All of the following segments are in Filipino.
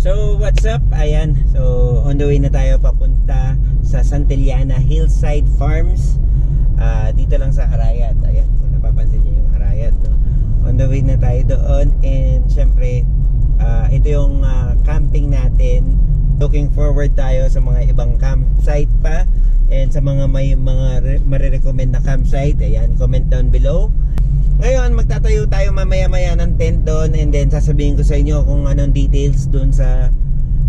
So what's up? Ayan, so on the way na tayo papunta sa Santillana Hillside Farms. Dito lang sa Arayat. Ayan, kung napapansin niyo yung Arayat, no? On the way na tayo doon. And syempre ito yung camping natin. Looking forward tayo sa mga ibang campsite pa. And sa mga may mga marirecommend na campsite, ayan, comment down below. Ngayon, magtatayo tayo mamaya-maya ng tent doon, and then sasabihin ko sa inyo kung anong details doon sa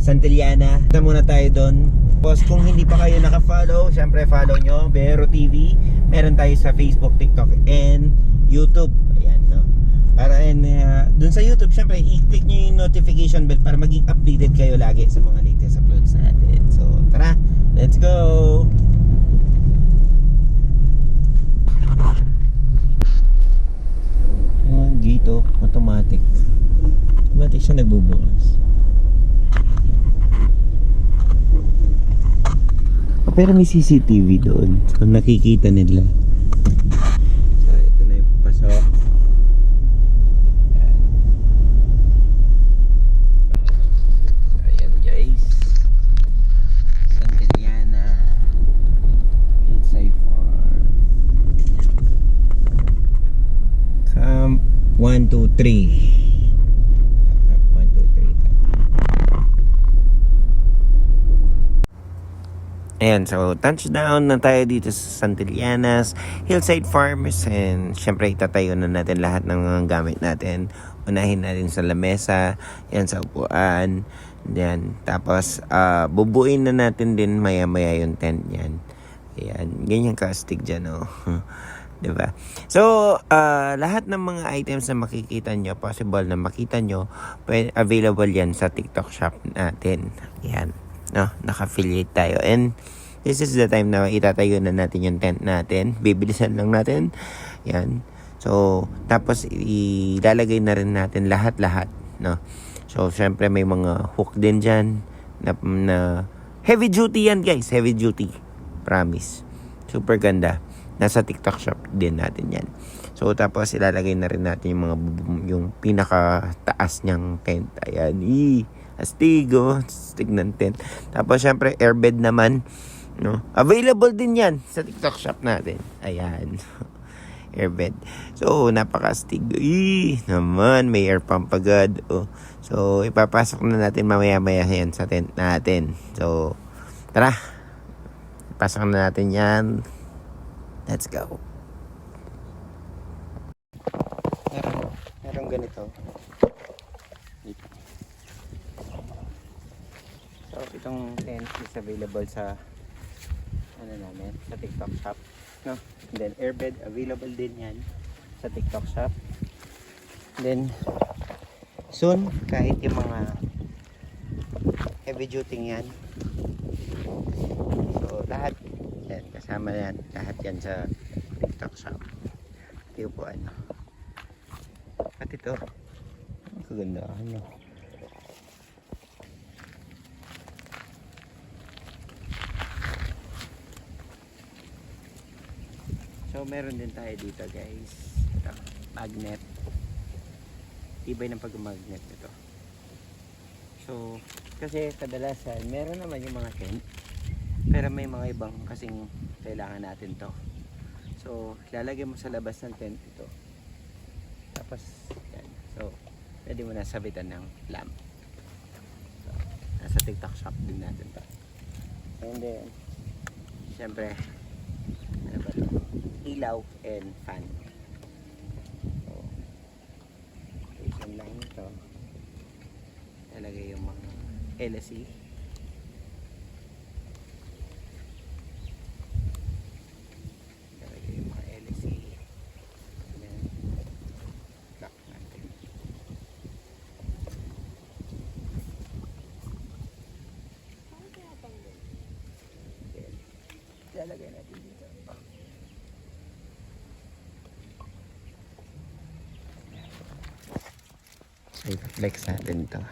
Santillana. Punta muna tayo doon. Tapos kung hindi pa kayo naka-follow, syempre follow nyo Vero TV. Meron tayo sa Facebook, TikTok, and YouTube. Ayan, no? Para doon sa YouTube, syempre i-click nyo yung notification bell para maging updated kayo lagi sa mga latest uploads natin. So tara, let's go! Dito, automatic siya nagbubukas. Pero may CCTV doon, so nakikita nila. So ito na yung pasok. So ayan guys, Santillana Hillside Farm. Camp 1, 2, 3. 1, 2, 3. Ayan, so touchdown na tayo dito sa Santillanas Hillside Farms. And syempre itatayo na natin lahat ng mga gamit natin. Unahin natin sa lamesa, yan sa upuan. Yan. Tapos bubuin na natin din maya-maya yung tent yan. Ayan, ganyan ka-astig dyan, oh. Diba? So, lahat ng mga items na makikita nyo, possible na makita nyo, available yan sa TikTok shop natin. Yan. No? Naka-affiliate tayo. And this is the time na itatayo na natin yung tent natin. Bibilisan lang natin. Yan. So, tapos ilalagay na rin natin lahat-lahat. No? So, syempre may mga hook din dyan na heavy duty yan, guys. Heavy duty. Promise. Super ganda. Nasa TikTok shop din natin yan. So tapos ilalagay na rin natin yung pinaka taas niyang tent. Ayan, astigo, astig ng tent. Tapos syempre airbed naman, no? Available din yan sa TikTok shop natin. Ayan. Airbed. So napaka-astig. Naman may air pump agad. Oh. So ipapasok na natin mamaya-maya yan sa tent natin. So tara. Pasok na natin yan. Let's go. Meron ganito. Dito. So, itong tent is available sa namin, sa TikTok shop. No? And then, airbed available din yan sa TikTok shop. And then, soon, kahit yung mga heavy duty yan. So, lahat yan, kasama yan, lahat yan sa TikTok shop. Ito po ano. At ito, ang kagandahan nyo. So meron din tayo dito guys. Ito, magnet. Ibay ng pag-magnet ito. So, kasi kadalasan, meron naman yung mga tent. Pero may mga ibang kasing kailangan natin to. So, lalagay mo sa labas ng tent ito. Tapos, yan. So, pwede mo na sabitan ng lamp. So, nasa TikTok shop din natin to. And then, syempre, ano ba ito? Ilaw and fan. So, station lang ito. Lalagay yung mga LSE. Ilalagay natin dito. So, i-flex natin ito.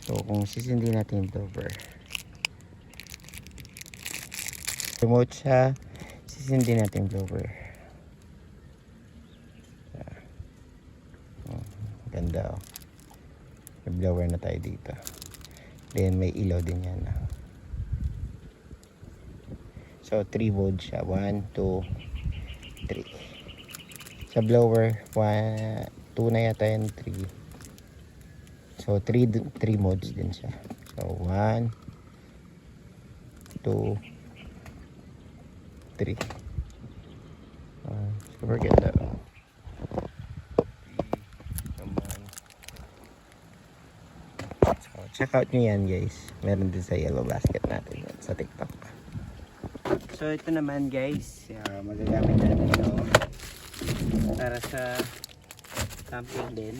So, kung sisindi natin yung blower, remote siya, sisindi natin yung blower. Ganda oh. May blower na tayo dito. Then may ilaw din yan. So 3 volts siya. 1, 2, 3. Sa blower 1, 2 na yata yan, 3. So 3 modes din siya. So 1, 2, 3. Super ganda. So check out nyo yan guys. Meron din sa yellow basket natin yan, sa TikTok. So ito naman guys, magagamit natin ito para sa camping din.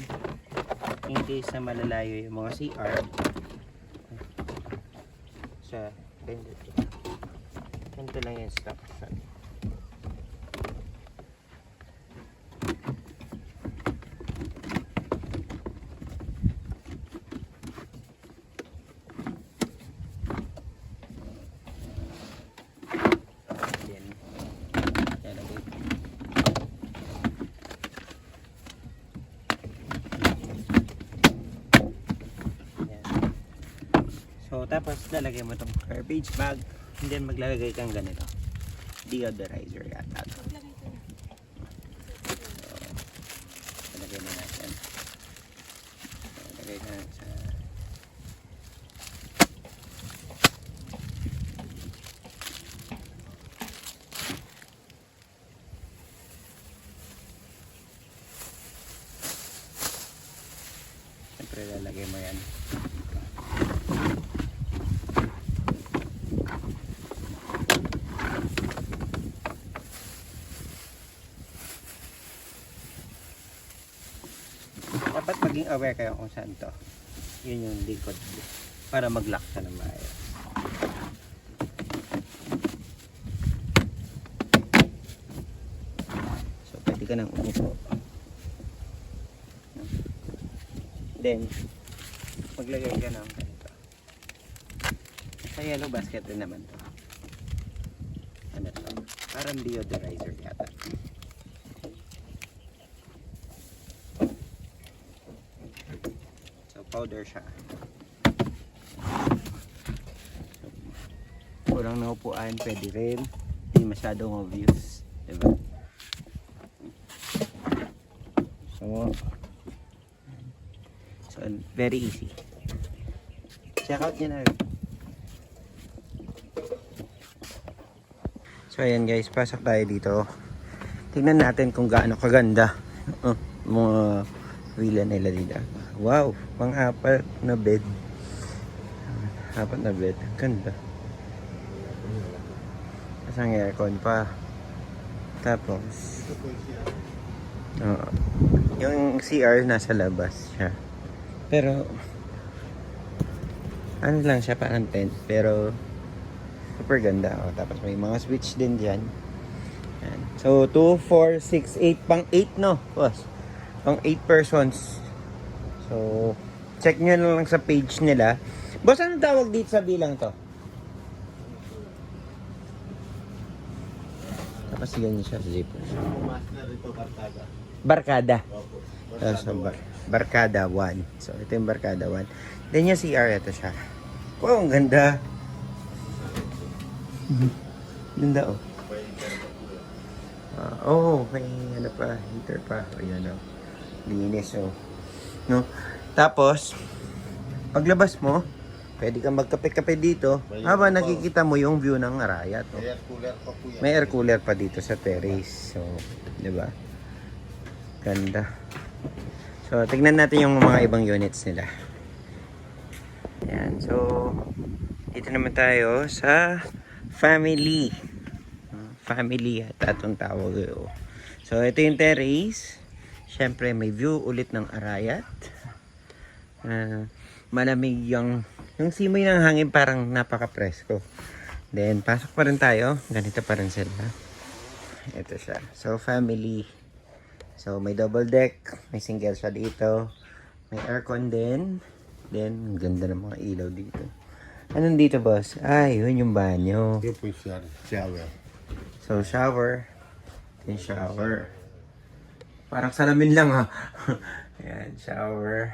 In case na malalayo yung mga CR. Sa ganito lang yung stock. So tapos lalagay mo tong garbage bag and then maglalagay kang ganito deodorizer yata. So lalagay mo natin. So lagay na sa siyempre lalagay mo yan. Dapat maging aware kayo kung saan to. Yun yung likod para mag-lock ka ng maayos. So pwede ka nang umupo. Then maglagay ka ng ganito. Sa yellow basket din naman to. Ano to? Parang deodorizer yata. Powder siya. Kurang na upuan, pwede rin. Hindi masyadong obvious. Diba? So, very easy. Check out nyo na rin. So, ayan guys, pasok tayo dito. Tingnan natin kung gaano kaganda. Mga villa nila dito. Wow, pang-apat na bed. Apat na bed. Ganda. Kasang aircon pa. Tapos yung CR nasa labas siya. Pero ano lang siya, parang tent. Pero super ganda. Tapos may mga switch din dyan. Yan. So 2, 4, 6, 8. Pang 8 no, boss. Pang 8 persons. So, check nyo na lang sa page nila. Boss, anong tawag dito sa bilang to? Tapos ganyan siya sa zipper. Barkada. So, Barkada 1. So, ito yung Barkada 1. Then yung CR, ito siya. Wow, ang ganda. Ganda oh. May ano pa, heater pa. Ayan oh. Linis oh. No? Tapos, paglabas mo, pwede kang magkape-kape dito habang nakikita mo yung view ng Arayat. Oh. May air cooler pa dito sa terrace. So, di ba? Ganda. So, tignan natin yung mga ibang units nila. Yan. So, dito naman tayo sa family. Family at atong tawag. Oh. So, ito yung terrace. Siyempre, may view ulit ng Arayat. Malamig yung simoy ng hangin, parang napaka-presko. Then, pasok pa rin tayo. Ganito pa rin sila. Ito siya. So, family. So, may double deck. May single siya dito. May aircon din. Then, ganda ng mga ilaw dito. Anong dito, boss? Ay, yun yung banyo. Yun po yung shower. So, shower. Yung shower. Parang salamin lang ha. Ayan, shower.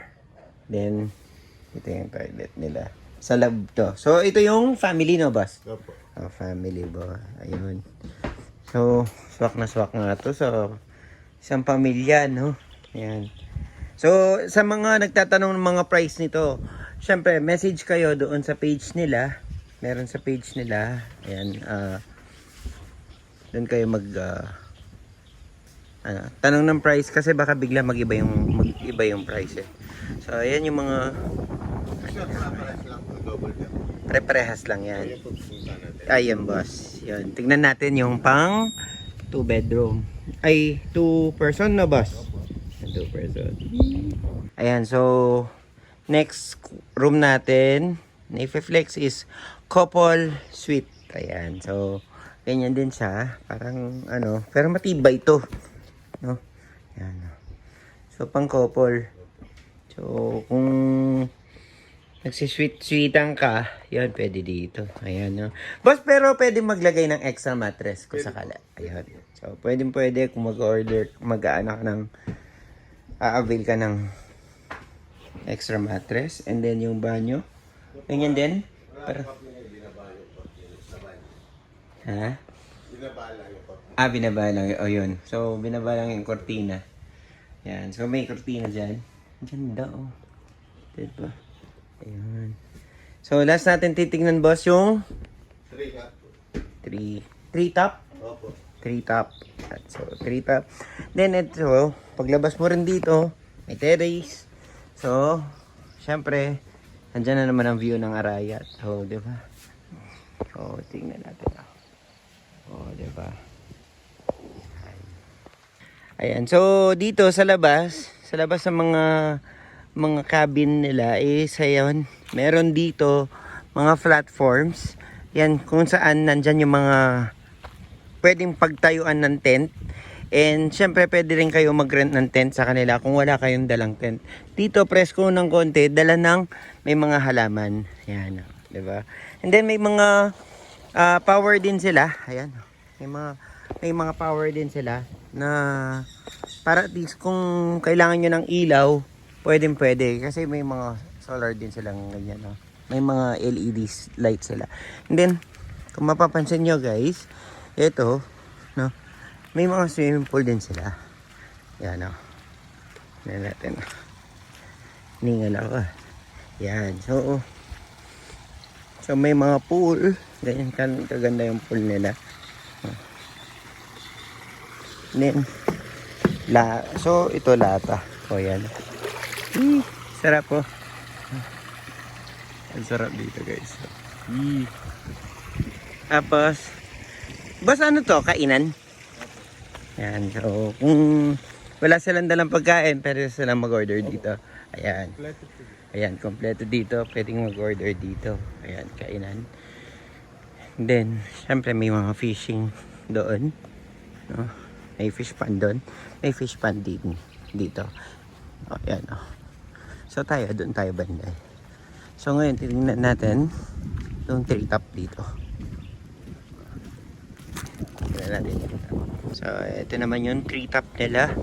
Then, Ito yung toilet nila. Sa lab to. So, ito yung family, no, boss? Opo. Oh, family ba? Ayun. So, swak na swak nga to. So, isang pamilya, no? Ayan. So, sa mga nagtatanong ng mga price nito, syempre, message kayo doon sa page nila. Meron sa page nila. Ayan. Doon kayo tanong ng price kasi baka bigla mag-iba yung price eh. So, ayan yung mga Sir, paparas lang po, double deck. pre-prehas lang yan. Ayan po, pupunta natin. Ayan, boss. Yun. Tignan natin yung pang 2 bedroom. Ay, 2 person na, boss? 2 person. Ayan, so next room natin na i-flex is couple suite. Ayan, so ganyan din siya. Parang ano, pero matibay ito. No? Ayan. So pang couple. So kung nagsisweet-sweetan ka, yun, pwede dito. Ayan, no? Boss, pero pwede maglagay ng extra mattress kung sakala. Ayan. So, pwede kung mag-order, mag-aano ka ng, avail ka ng extra mattress. And then, yung banyo. Ganyan din. Para... Ha? Binabala yung po. Binaba lang. O, yun. So, binaba lang yung kortina. Yan. So, may kortina dyan. Ang ganda, oh. Diba? Ayan. So, last natin titignan, boss, yung 3 cut po. 3 top? Opo. 3 top. So, 3 top. Then, ito, paglabas mo rin dito, may terrace. So, syempre, andyan na naman ang view ng Arayat. So, di ba? So, tingnan natin. Oh, di ba? Ayan. So, dito sa labas ng mga cabin nila is ayun, meron dito mga platforms. Yan, kung saan nandyan yung mga pwedeng pagtayuan ng tent. And syempre pwede rin kayo mag-rent ng tent sa kanila kung wala kayong dalang tent. Dito presko ng konti, dala ng may mga halaman. Yan, di ba? And then may mga power din sila. Ayan. May mga power din sila na para at least kung kailangan nyo ng ilaw, pwede kasi may mga solar din silang ganyan, no? May mga LED light sila. And then kung mapapansin nyo, guys, ito, no, may mga swimming pool din sila. Yan, no. Yan natin. Ningal ako. Yan. So may mga pool. Ganyan kaganda yung pool nila. And then so ito lata. O yan. Sarap po. Ang sarap dito, guys. Tapos bas ano to? Kainan? Yan. So kung wala silang dalang pagkain, pwede silang mag-order dito. Ayan. Ayan, kompleto dito. Pwedeng mag-order dito. Ayan, kainan. Then, syempre may mga fishing doon. No? May fish pond doon. May fish pond din dito. O, ayan, o. So, doon tayo banda. So, ngayon, titingnan natin yung tree top dito. Tingnan natin dito. So, ito naman yung tree top nila.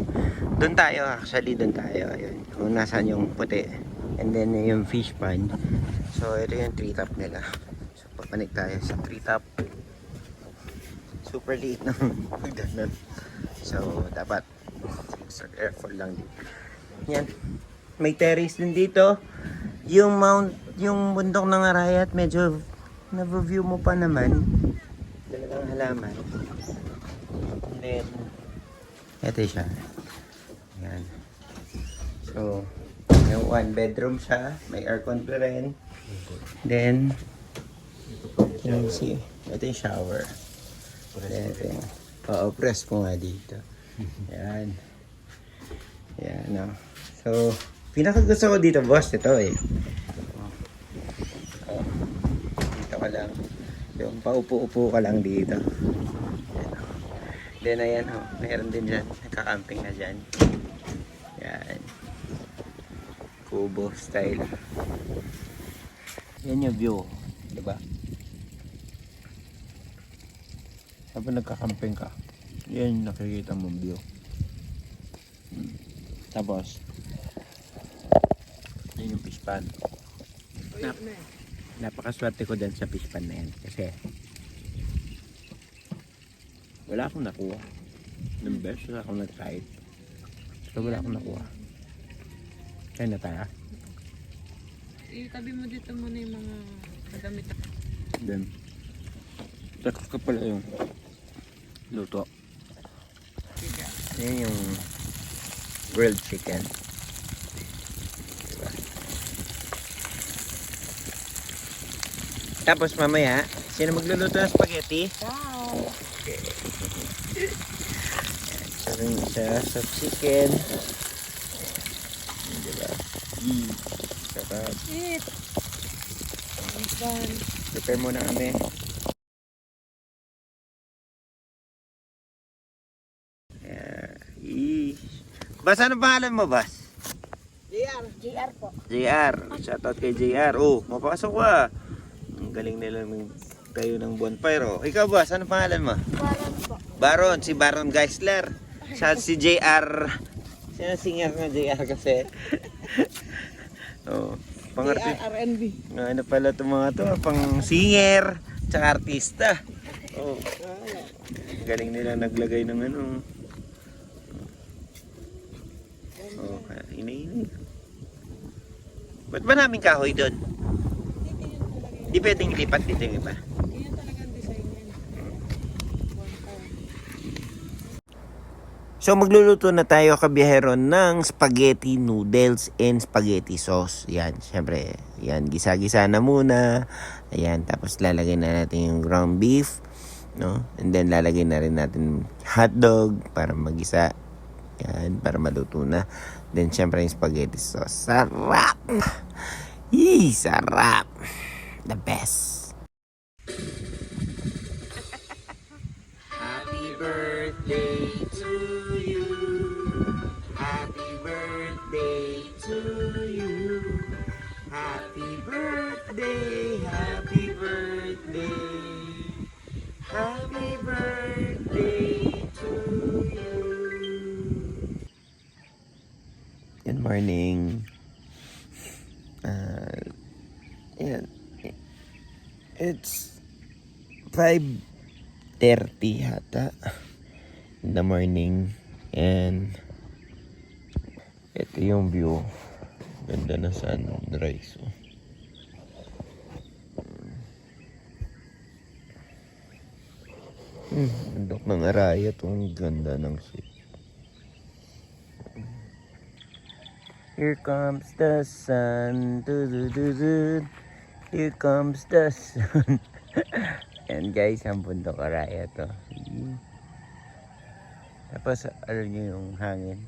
Doon tayo, actually, doon tayo. Ayan, kung nasaan yung puti. And then yung fish pond. So ito yung tree top nila. So papanik tayo sa tree top. Super liit ng ganun. So dapat extra careful lang dito. Yan. May terrace din dito. Yung bundok ng Arayat medyo na-view mo pa naman. Talagang halaman. And then ito siya. Yan. So may 1 bedroom siya, may aircon pa rin. Then, you see, ito yung shower. Then, ito yung, press ko nga dito. Yan. Yan, no. So, pinakagusto ko dito, boss, ito eh. Dito ka lang. Yung paupo-upo ka lang dito. Then, ayan, mayroon din dyan. Nakakamping na dyan. Yan. Kubo style. Yan yung view, diba? Habang nagkakamping ka, yan yung nakikita mong view. Tapos, yan yung fish pond. Napakaswerte ko dyan sa fish pan na yan. Kasi wala akong nakuha. Ng best, wala akong nag-try. So wala akong nakuha. Kaya na tayo. Itabi mo dito muna yung mga damit. Then, tapos ka pala yung luto. Yan yung grilled chicken. Diba? Tapos mamaya, sino magluluto ng spaghetti? Wow! Okay. Sabi siya sa chicken. Diba? Sarap. Eat! Done. Prepare muna kami. Bas, ano pangalan mo, Bas? JR po. JR. Shoutout kay JR. Oh, mapasok ka. Ang galing nila tayo ng bonfire. Oh. Ikaw, Bas, ano pangalan mo? Baron po. Baron, si Baron Geisler. Siya si JR. Siya singer na JR kasi. Oh, pang-artist. R&B. Ano pala itong mga to? Pang singer, tsaka artista. Oh. Galing nila naglagay ng ano. Oh, ini. Ba't ba namin kahoy doon? Di pwedeng ilipat dito yung iba. Yan talagang design yan. So magluluto na tayo kabiyahero ng spaghetti noodles and spaghetti sauce. Yan, syempre, yan, gisa-gisa na muna. Ayan, tapos lalagay na natin yung ground beef, no? And then lalagay na rin natin hotdog para magisa. Yan, para maluto na. Then syempre yung spaghetti sauce. Sarap! Yee, sarap! The best! Happy birthday to you. Happy birthday to you. Happy birthday, happy birthday. Happy birthday to you. Good morning. Yan. It's 5:30 hata in the morning, and ito yung view. Ganda na sunrise. Bundok ng Arayat. Ang ganda ng sea. Here comes the sun. Du-du-du-du. Here comes the sun. Yan guys, ang bundok Arayat to. Tapos alam nyo yung hangin,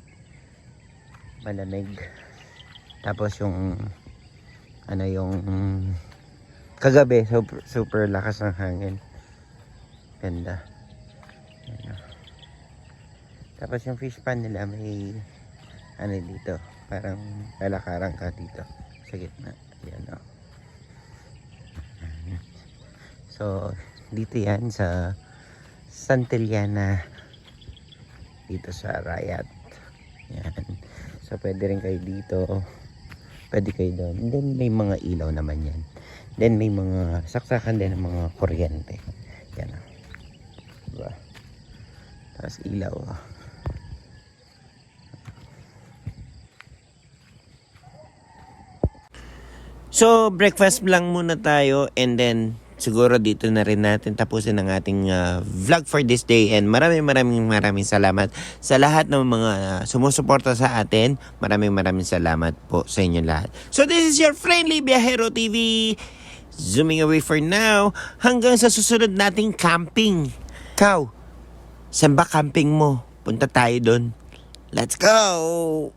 malamig. Tapos yung ano, yung kagabi super lakas ng hangin. Ganda. Yan. Tapos yung fish pan nila may ano dito, parang lalakaran ka dito sa gitna. Yan, oh. So dito yan sa Santillana, dito sa Arayat. Yan. So pwede rin kayo dito, pwede kayo doon. Then may mga ilaw naman yan. Then may mga saksakan din ng mga kuryente. Yan, oh. Diba? Tapos ilaw, oh. So breakfast lang muna tayo, and then siguro dito na rin natin tapusin ang ating vlog for this day. And maraming salamat sa lahat ng mga sumusuporta sa atin. Maraming salamat po sa inyo lahat. So this is your friendly Biyahero TV, zooming away for now. Hanggang sa susunod nating camping. Ikaw, saan ba camping mo? Punta tayo doon. Let's go!